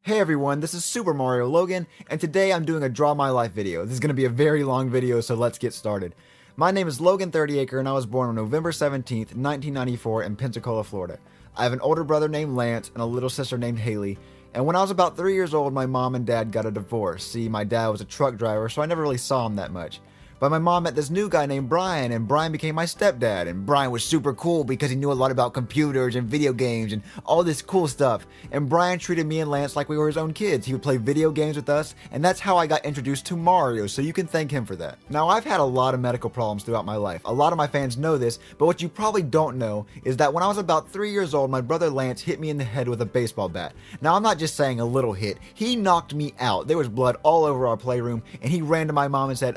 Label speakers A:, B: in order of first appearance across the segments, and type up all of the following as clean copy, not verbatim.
A: Hey everyone, this is SuperMarioLogan, and today I'm doing a Draw My Life video. This is going to be a very long video, so let's get started. My name is Logan 30acre, and I was born on November 17th, 1994 in Pensacola, Florida. I have an older brother named Lance and a little sister named Haley, and when I was about 3 years old, my mom and dad got a divorce. See, my dad was a truck driver, so I never really saw him that much. But my mom met this new guy named Brian, and Brian became my stepdad, and Brian was super cool because he knew a lot about computers and video games and all this cool stuff. And Brian treated me and Lance like we were his own kids. He would play video games with us, and that's how I got introduced to Mario, so you can thank him for that. Now, I've had a lot of medical problems throughout my life. A lot of my fans know this, but what you probably don't know is that when I was about 3 years old, my brother Lance hit me in the head with a baseball bat. Now, I'm not just saying a little hit. He knocked me out. There was blood all over our playroom, and he ran to my mom and said,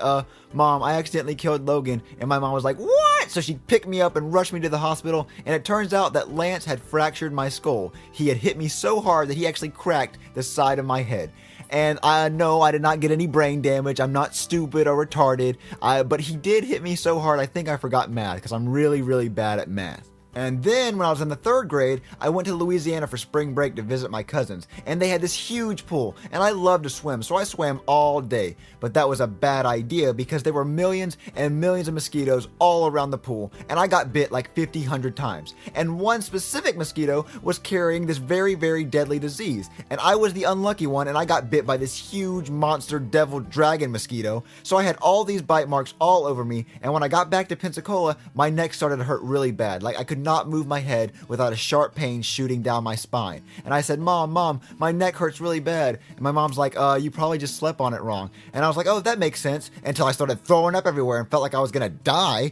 A: Mom, I accidentally killed Logan. And my mom was like, what? So she picked me up and rushed me to the hospital, and it turns out that Lance had fractured my skull. He had hit me so hard that he actually cracked the side of my head. And I know I did not get any brain damage. I'm not stupid or retarded, but he did hit me so hard I think I forgot math because I'm really, really bad at math. And then when I was in the 3rd grade, I went to Louisiana for spring break to visit my cousins, and they had this huge pool, and I love to swim, so I swam all day. But that was a bad idea because there were millions and millions of mosquitoes all around the pool, and I got bit like 100 times. And one specific mosquito was carrying this very, very deadly disease, and I was the unlucky one, and I got bit by this huge monster devil dragon mosquito. So I had all these bite marks all over me, and when I got back to Pensacola, my neck started to hurt really bad. Like I could not move my head without a sharp pain shooting down my spine. And I said, Mom, my neck hurts really bad. And my mom's like, you probably just slept on it wrong. And I was like, oh, that makes sense, until I started throwing up everywhere and felt like I was gonna die.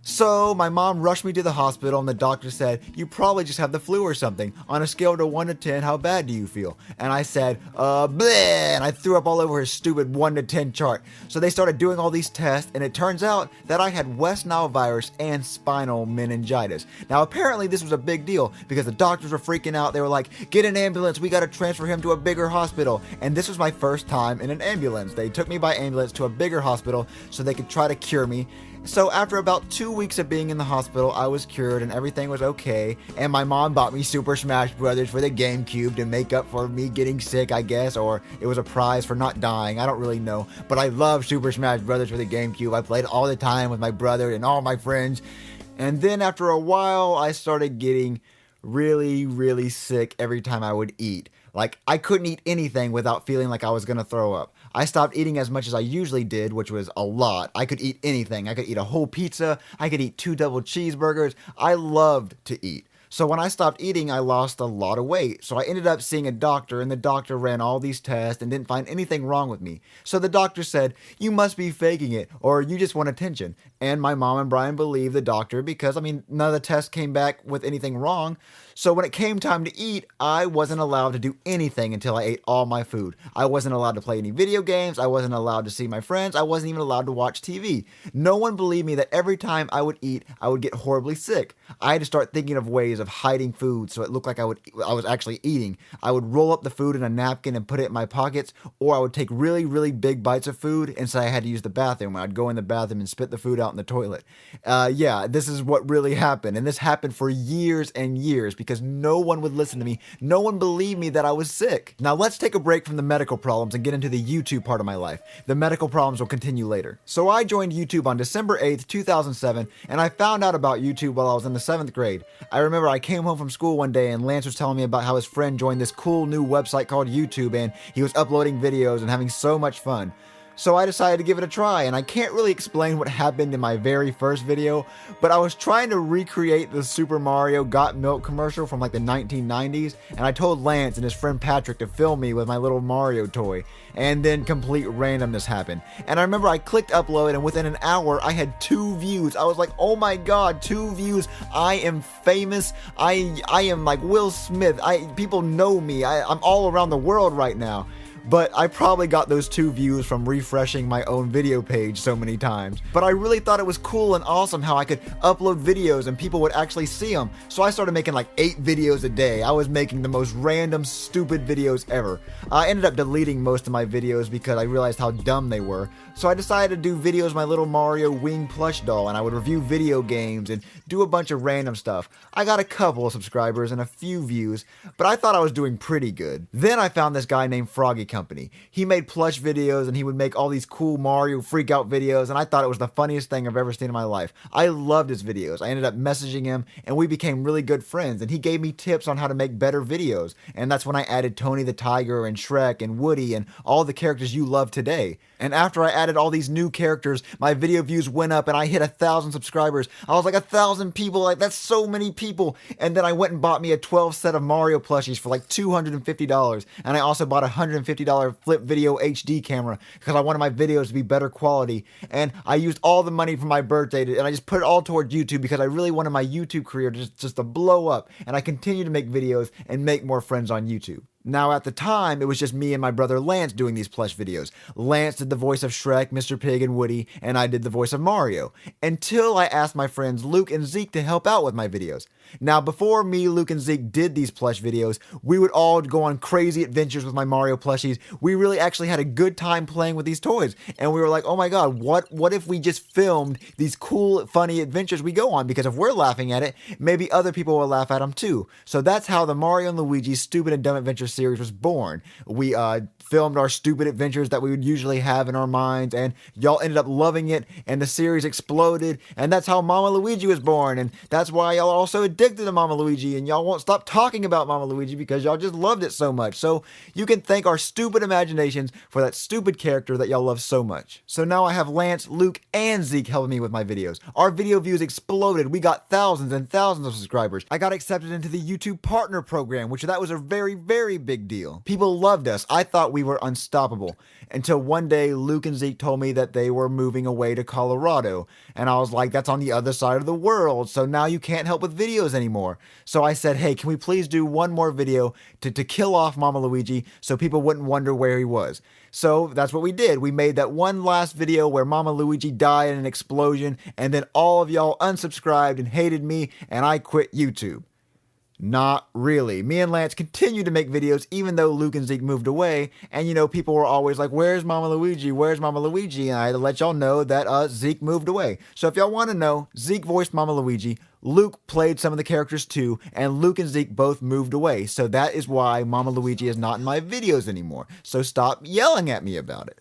A: So my mom rushed me to the hospital, and the doctor said, you probably just have the flu or something. On a scale of 1 to 10, how bad do you feel? And I said, bleh, and I threw up all over his stupid 1 to 10 chart. So they started doing all these tests, and it turns out that I had West Nile virus and spinal meningitis. Now apparently this was a big deal because the doctors were freaking out. They were like, get an ambulance, we gotta transfer him to a bigger hospital. And this was my first time in an ambulance. They took me by ambulance to a bigger hospital so they could try to cure me. So after about 2 weeks of being in the hospital, I was cured and everything was okay. And my mom bought me Super Smash Brothers for the GameCube to make up for me getting sick, I guess, or it was a prize for not dying. I don't really know. But I love Super Smash Brothers for the GameCube. I played it all the time with my brother and all my friends. And then after a while, I started getting really, really sick every time I would eat. Like, I couldn't eat anything without feeling like I was gonna throw up. I stopped eating as much as I usually did, which was a lot. I could eat anything. I could eat a whole pizza. I could eat 2 double cheeseburgers. I loved to eat. So when I stopped eating, I lost a lot of weight. So I ended up seeing a doctor, and the doctor ran all these tests and didn't find anything wrong with me. So the doctor said, you must be faking it, or you just want attention. And my mom and Brian believed the doctor because, none of the tests came back with anything wrong. So when it came time to eat, I wasn't allowed to do anything until I ate all my food. I wasn't allowed to play any video games. I wasn't allowed to see my friends. I wasn't even allowed to watch TV. No one believed me that every time I would eat, I would get horribly sick. I had to start thinking of ways of hiding food so it looked like I was actually eating. I would roll up the food in a napkin and put it in my pockets, or I would take really, really big bites of food and say I had to use the bathroom. I'd go in the bathroom and spit the food out in the toilet. Yeah, this is what really happened. And this happened for years and years because no one would listen to me. No one believed me that I was sick. Now let's take a break from the medical problems and get into the YouTube part of my life. The medical problems will continue later. So I joined YouTube on December 8th, 2007, and I found out about YouTube while I was in the 7th grade. I remember I came home from school one day and Lance was telling me about how his friend joined this cool new website called YouTube, and he was uploading videos and having so much fun. So I decided to give it a try, and I can't really explain what happened in my very first video, but I was trying to recreate the Super Mario Got Milk commercial from like the 1990s, and I told Lance and his friend Patrick to film me with my little Mario toy, and then complete randomness happened. And I remember I clicked upload, and within an hour I had 2 views. I was like, oh my god, 2 views, I am famous, I am like Will Smith, people know me, I'm all around the world right now. but I probably got those 2 views from refreshing my own video page so many times. But I really thought it was cool and awesome how I could upload videos and people would actually see them. So I started making like 8 videos a day. I was making the most random, stupid videos ever. I ended up deleting most of my videos because I realized how dumb they were. So I decided to do videos of my little Mario wing plush doll, and I would review video games and do a bunch of random stuff. I got a couple of subscribers and a few views, but I thought I was doing pretty good. Then I found this guy named Froggy Company. He made plush videos and he would make all these cool Mario freak out videos, and I thought it was the funniest thing I've ever seen in my life. I loved his videos. I ended up messaging him and we became really good friends, and he gave me tips on how to make better videos. And that's when I added Tony the Tiger and Shrek and Woody and all the characters you love today. And after I added all these new characters, my video views went up and I hit 1,000 subscribers. I was like, 1,000 people, like that's so many people. And then I went and bought me a 12 set of Mario plushies for like $250. And I also bought a $150 flip video HD camera because I wanted my videos to be better quality. And I used all the money from my birthday and I just put it all towards YouTube because I really wanted my YouTube career just to blow up. And I continue to make videos and make more friends on YouTube. Now at the time, it was just me and my brother Lance doing these plush videos. Lance did the voice of Shrek, Mr. Pig, and Woody, and I did the voice of Mario, until I asked my friends Luke and Zeke to help out with my videos. Now before me, Luke, and Zeke did these plush videos, we would all go on crazy adventures with my Mario plushies. We really actually had a good time playing with these toys, and we were like, oh my god, what if we just filmed these cool, funny adventures we go on? Because if we're laughing at it, maybe other people will laugh at them too. So that's how the Mario and Luigi Stupid and Dumb Adventures series was born. We filmed our stupid adventures that we would usually have in our minds, and y'all ended up loving it, and the series exploded, and that's how Mama Luigi was born, and that's why y'all are all so addicted to Mama Luigi, and y'all won't stop talking about Mama Luigi because y'all just loved it so much. So you can thank our stupid imaginations for that stupid character that y'all love so much. So now I have Lance, Luke, and Zeke helping me with my videos. Our video views exploded. We got thousands and thousands of subscribers. I got accepted into the YouTube Partner Program, which that was a very, very big deal. People loved us. I thought we were unstoppable until one day Luke and Zeke told me that they were moving away to Colorado, and I was like, that's on the other side of the world, so now you can't help with videos anymore. So I said, hey, can we please do one more video to kill off Mama Luigi so people wouldn't wonder where he was? So that's what we did. We made that one last video where Mama Luigi died in an explosion, and then all of y'all unsubscribed and hated me, and I quit YouTube. Not really. Me and Lance continued to make videos even though Luke and Zeke moved away, and people were always like, where's Mama Luigi? Where's Mama Luigi? And I had to let y'all know that Zeke moved away. So if y'all want to know, Zeke voiced Mama Luigi, Luke played some of the characters too, and Luke and Zeke both moved away. So that is why Mama Luigi is not in my videos anymore. So stop yelling at me about it.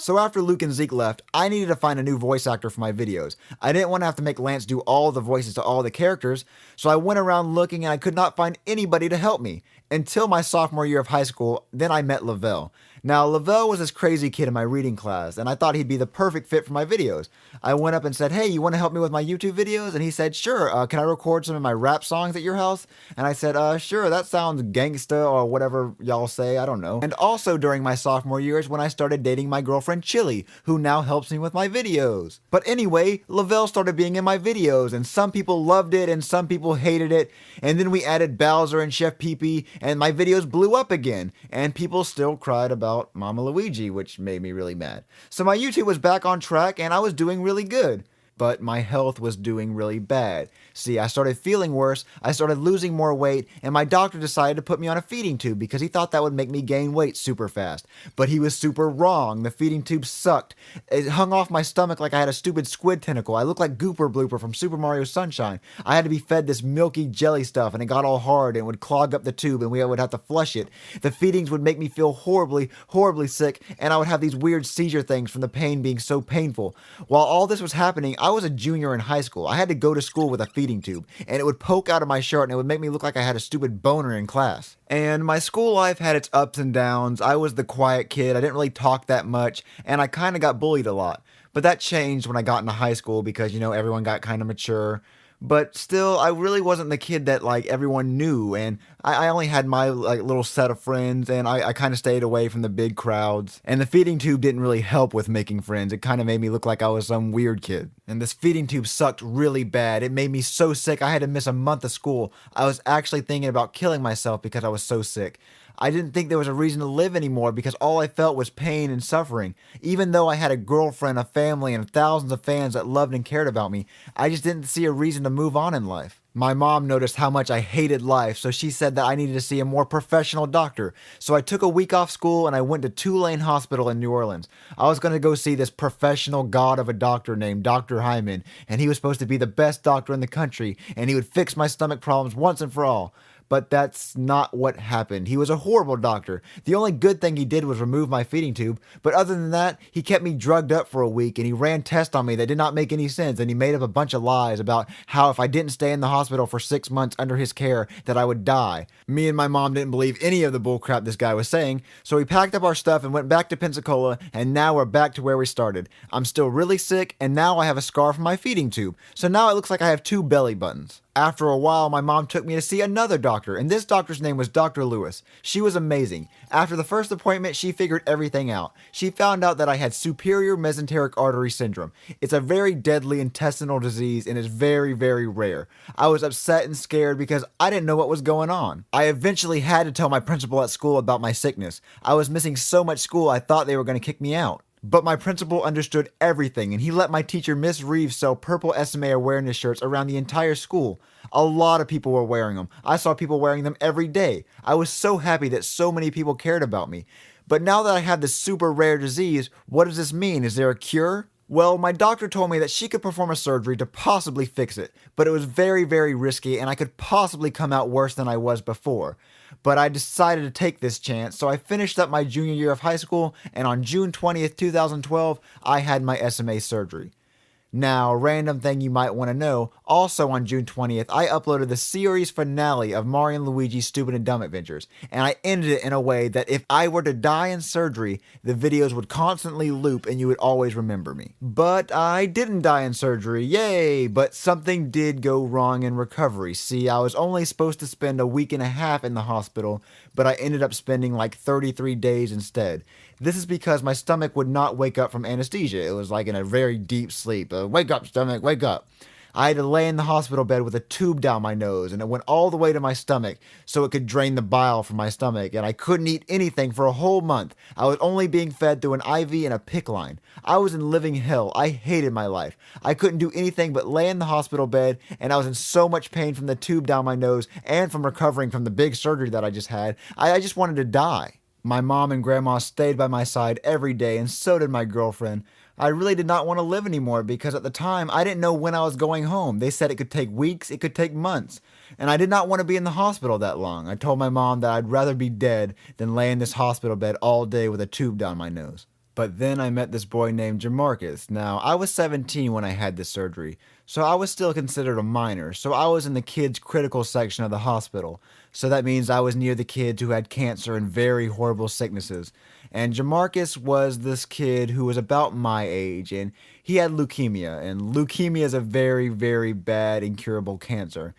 A: So after Luke and Zeke left, I needed to find a new voice actor for my videos. I didn't want to have to make Lance do all the voices to all the characters, so I went around looking and I could not find anybody to help me. Until my sophomore year of high school, then I met Lavelle. Now, Lavelle was this crazy kid in my reading class, and I thought he'd be the perfect fit for my videos. I went up and said, hey, you want to help me with my YouTube videos? And he said, sure, can I record some of my rap songs at your house? And I said, sure, that sounds gangsta or whatever y'all say, I don't know. And also during my sophomore years when I started dating my girlfriend Chili, who now helps me with my videos. But anyway, Lavelle started being in my videos, and some people loved it and some people hated it, and then we added Bowser and Chef Pee-Pee, and my videos blew up again, and people still cried about Mama Luigi, which made me really mad. So my YouTube was back on track and I was doing really good. But my health was doing really bad. See, I started feeling worse, I started losing more weight, and my doctor decided to put me on a feeding tube because he thought that would make me gain weight super fast. But he was super wrong. The feeding tube sucked. It hung off my stomach like I had a stupid squid tentacle. I looked like Gooper Blooper from Super Mario Sunshine. I had to be fed this milky jelly stuff, and it got all hard and would clog up the tube, and we would have to flush it. The feedings would make me feel horribly, horribly sick, and I would have these weird seizure things from the pain being so painful. While all this was happening, I was a junior in high school. I had to go to school with a feeding tube, and it would poke out of my shirt and it would make me look like I had a stupid boner in class. And my school life had its ups and downs. I was the quiet kid. I didn't really talk that much, and I kind of got bullied a lot. But that changed when I got into high school because, everyone got kind of mature. But still, I really wasn't the kid that everyone knew, and I only had my little set of friends, and I kind of stayed away from the big crowds. And the feeding tube didn't really help with making friends. It kind of made me look like I was some weird kid. And this feeding tube sucked really bad. It made me so sick I had to miss a month of school. I was actually thinking about killing myself because I was so sick. I didn't think there was a reason to live anymore because all I felt was pain and suffering. Even though I had a girlfriend, a family, and thousands of fans that loved and cared about me, I just didn't see a reason to move on in life. My mom noticed how much I hated life, so she said that I needed to see a more professional doctor. So I took a week off school and I went to Tulane Hospital in New Orleans. I was going to go see this professional god of a doctor named Dr. Hyman, and he was supposed to be the best doctor in the country, and he would fix my stomach problems once and for all. But that's not what happened. He was a horrible doctor. The only good thing he did was remove my feeding tube, but other than that, he kept me drugged up for a week and he ran tests on me that did not make any sense, and he made up a bunch of lies about how if I didn't stay in the hospital for 6 months under his care that I would die. Me and my mom didn't believe any of the bullcrap this guy was saying, so we packed up our stuff and went back to Pensacola, and now we're back to where we started. I'm still really sick, and now I have a scar from my feeding tube, so now it looks like I have 2 belly buttons. After a while, my mom took me to see another doctor, and this doctor's name was Dr. Lewis. She was amazing. After the first appointment, she figured everything out. She found out that I had superior mesenteric artery syndrome. It's a very deadly intestinal disease and is very, very rare. I was upset and scared because I didn't know what was going on. I eventually had to tell my principal at school about my sickness. I was missing so much school I thought they were going to kick me out. But my principal understood everything, and he let my teacher, Miss Reeves, sell purple SMA awareness shirts around the entire school. A lot of people were wearing them. I saw people wearing them every day. I was so happy that so many people cared about me. But now that I have this super rare disease, what does this mean? Is there a cure? Well, my doctor told me that she could perform a surgery to possibly fix it, but it was very, very risky and I could possibly come out worse than I was before. But I decided to take this chance, so I finished up my junior year of high school, and on June 20th, 2012, I had my SMA surgery. Now, a random thing you might want to know, also on June 20th, I uploaded the series finale of Mario and Luigi's Stupid and Dumb Adventures, and I ended it in a way that if I were to die in surgery, the videos would constantly loop and you would always remember me. But I didn't die in surgery, yay! But something did go wrong in recovery. See, I was only supposed to spend a week and a half in the hospital, but I ended up spending like 33 days instead. This is because my stomach would not wake up from anesthesia. It was like in a very deep sleep. Wake up, stomach, wake up. I had to lay in the hospital bed with a tube down my nose, and it went all the way to my stomach so it could drain the bile from my stomach, and I couldn't eat anything for a whole month. I was only being fed through an IV and a PICC line. I was in living hell. I hated my life. I couldn't do anything but lay in the hospital bed, and I was in so much pain from the tube down my nose and from recovering from the big surgery that I just had. I just wanted to die. My mom and grandma stayed by my side every day, and so did my girlfriend. I really did not want to live anymore because at the time I didn't know when I was going home. They said it could take weeks, it could take months, and I did not want to be in the hospital that long. I told my mom that I'd rather be dead than lay in this hospital bed all day with a tube down my nose. But then I met this boy named Jamarcus. Now, I was 17 when I had this surgery, so I was still considered a minor, so I was in the kids' critical section of the hospital. So that means I was near the kids who had cancer and very horrible sicknesses. And Jamarcus was this kid who was about my age, and he had leukemia, and leukemia is a very, very bad incurable cancer.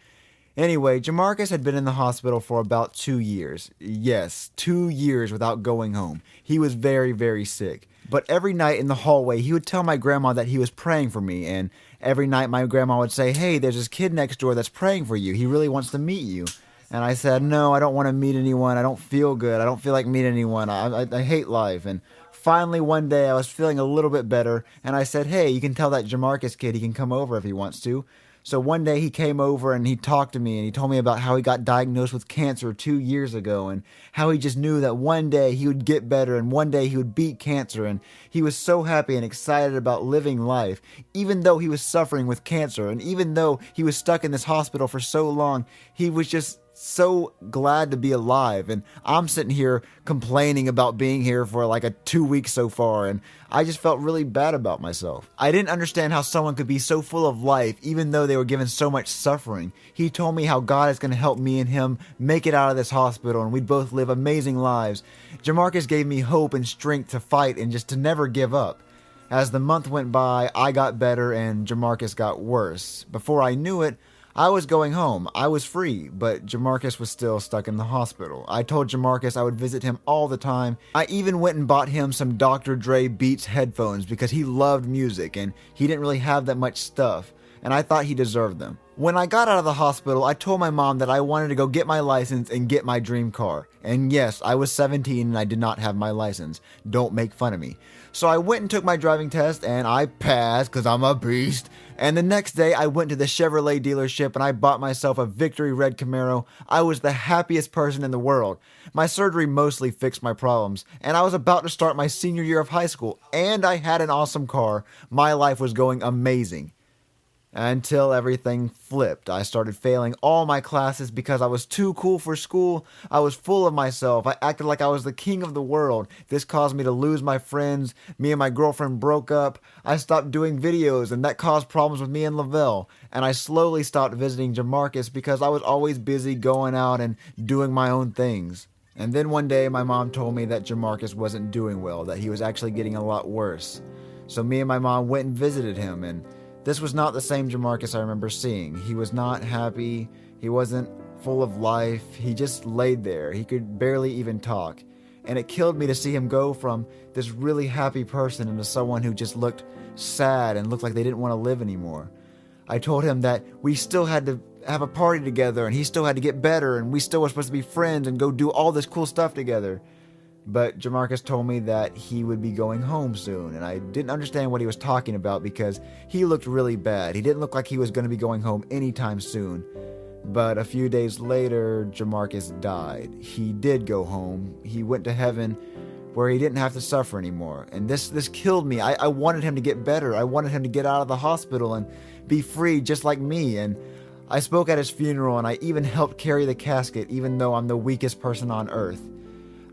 A: Anyway, Jamarcus had been in the hospital for about 2 years. Yes, 2 years without going home. He was very, very sick. But every night in the hallway, he would tell my grandma that he was praying for me, and every night my grandma would say, "Hey, there's this kid next door that's praying for you. He really wants to meet you." And I said, "No, I don't want to meet anyone. I don't feel good. I don't feel like meeting anyone. I hate life." And finally one day I was feeling a little bit better, and I said, "Hey, you can tell that Jamarcus kid he can come over if he wants to." So one day he came over and he talked to me and he told me about how he got diagnosed with cancer 2 years ago and how he just knew that one day he would get better and one day he would beat cancer, and he was so happy and excited about living life even though he was suffering with cancer, and even though he was stuck in this hospital for so long, he was just so glad to be alive. And I'm sitting here complaining about being here for like 2 weeks so far, and I just felt really bad about myself. I didn't understand how someone could be so full of life even though they were given so much suffering. He told me how God is going to help me and him make it out of this hospital and we'd both live amazing lives. Jamarcus gave me hope and strength to fight and just to never give up. As the month went by, I got better and Jamarcus got worse. Before I knew it, I was going home. I was free, but Jamarcus was still stuck in the hospital. I told Jamarcus I would visit him all the time. I even went and bought him some Dr. Dre Beats headphones because he loved music and he didn't really have that much stuff. and I thought he deserved them. When I got out of the hospital, I told my mom that I wanted to go get my license and get my dream car. And yes, I was 17 and I did not have my license. Don't make fun of me. So I went and took my driving test and I passed because I'm a beast. And the next day I went to the Chevrolet dealership and I bought myself a Victory Red Camaro. I was the happiest person in the world. My surgery mostly fixed my problems, and I was about to start my senior year of high school, and I had an awesome car. My life was going amazing. Until everything flipped. I started failing all my classes because I was too cool for school. I was full of myself. I acted like I was the king of the world. This caused me to lose my friends. Me and my girlfriend broke up. I stopped doing videos, and that caused problems with me and Lavelle. And I slowly stopped visiting Jamarcus because I was always busy going out and doing my own things. And then one day my mom told me that Jamarcus wasn't doing well, that he was actually getting a lot worse. So me and my mom went and visited him, and this was not the same Jamarcus I remember seeing. He was not happy. He wasn't full of life. He just laid there. He could barely even talk. And it killed me to see him go from this really happy person into someone who just looked sad and looked like they didn't want to live anymore. I told him that we still had to have a party together and he still had to get better and we still were supposed to be friends and go do all this cool stuff together. But Jamarcus told me that he would be going home soon, and I didn't understand what he was talking about because he looked really bad. He didn't look like he was going to be going home anytime soon. But a few days later, Jamarcus died. He did go home. He went to heaven where he didn't have to suffer anymore. And this killed me. I wanted him to get better. I wanted him to get out of the hospital and be free just like me. And I spoke at his funeral, and I even helped carry the casket, even though I'm the weakest person on earth.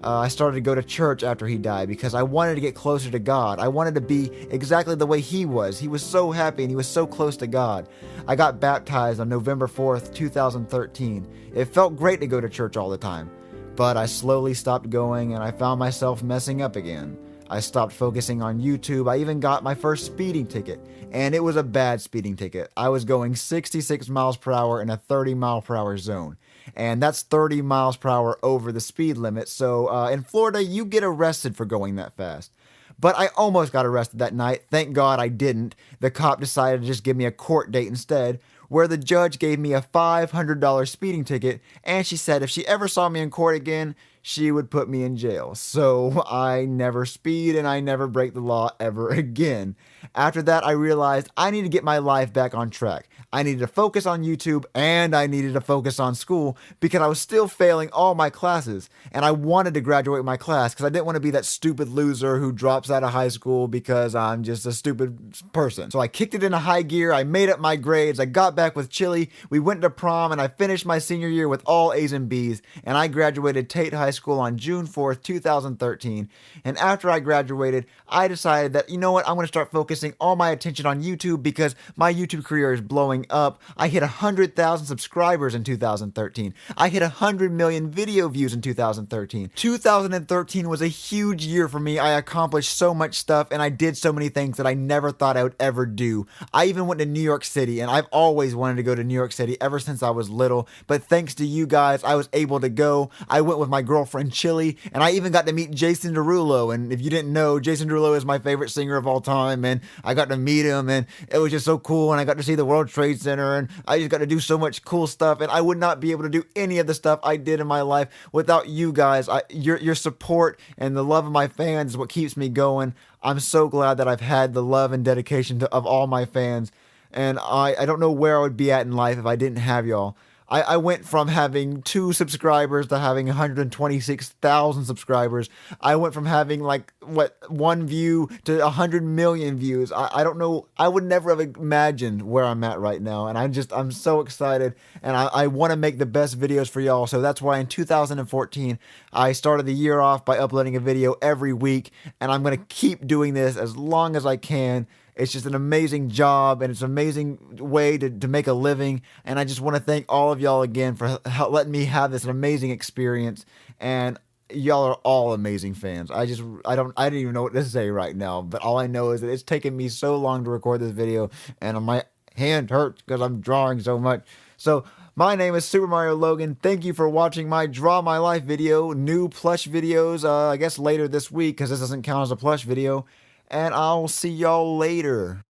A: I started to go to church after he died because I wanted to get closer to God. I wanted to be exactly the way he was. He was so happy and he was so close to God. I got baptized on November 4th, 2013. It felt great to go to church all the time, but I slowly stopped going and I found myself messing up again. I stopped focusing on YouTube. I even got my first speeding ticket, and it was a bad speeding ticket. I was going 66 miles per hour in a 30 mile per hour zone. And that's 30 miles per hour over the speed limit. So in Florida, you get arrested for going that fast. But I almost got arrested that night. Thank God I didn't. The cop decided to just give me a court date instead, where the judge gave me a $500 speeding ticket, and she said if she ever saw me in court again, she would put me in jail. So I never speed and I never break the law ever again. After that, I realized I need to get my life back on track. I needed to focus on YouTube and I needed to focus on school because I was still failing all my classes, and I wanted to graduate my class because I didn't want to be that stupid loser who drops out of high school because I'm just a stupid person. So I kicked it into high gear. I made up my grades. I got back with Chili. We went to prom and I finished my senior year with all A's and B's, and I graduated Tate High School on June 4th, 2013. And after I graduated, I decided that, you know what, I'm going to start focusing all my attention on YouTube because my YouTube career is blowing up. I hit 100,000 subscribers in 2013. I hit 100 million video views in 2013. 2013 was a huge year for me. I accomplished so much stuff and I did so many things that I never thought I would ever do. I even went to New York City, and I've always wanted to go to New York City ever since I was little. But thanks to you guys, I was able to go. I went with my girlfriend Chili, and I even got to meet Jason Derulo. And if you didn't know, Jason Derulo is my favorite singer of all time, and I got to meet him, and it was just so cool. And I got to see the World Trade Center, and I just got to do so much cool stuff. And I would not be able to do any of the stuff I did in my life without you guys. Your support and the love of my fans is what keeps me going. I'm so glad that I've had the love and dedication of all my fans, and I don't know where I would be at in life if I didn't have y'all. I went from having 2 subscribers to having 126,000 subscribers. I went from having 1 view to 100 million views. I don't know. I would never have imagined where I'm at right now. And I'm so excited, and I want to make the best videos for y'all. So that's why in 2014, I started the year off by uploading a video every week, and I'm going to keep doing this as long as I can. It's just an amazing job, and it's an amazing way to make a living. And I just want to thank all of y'all again for letting me have this amazing experience. And y'all are all amazing fans. I didn't even know what to say right now. But all I know is that it's taken me so long to record this video, and my hand hurts because I'm drawing so much. So my name is SuperMarioLogan. Thank you for watching my Draw My Life video. New plush videos, I guess later this week, because this doesn't count as a plush video. And I'll see y'all later.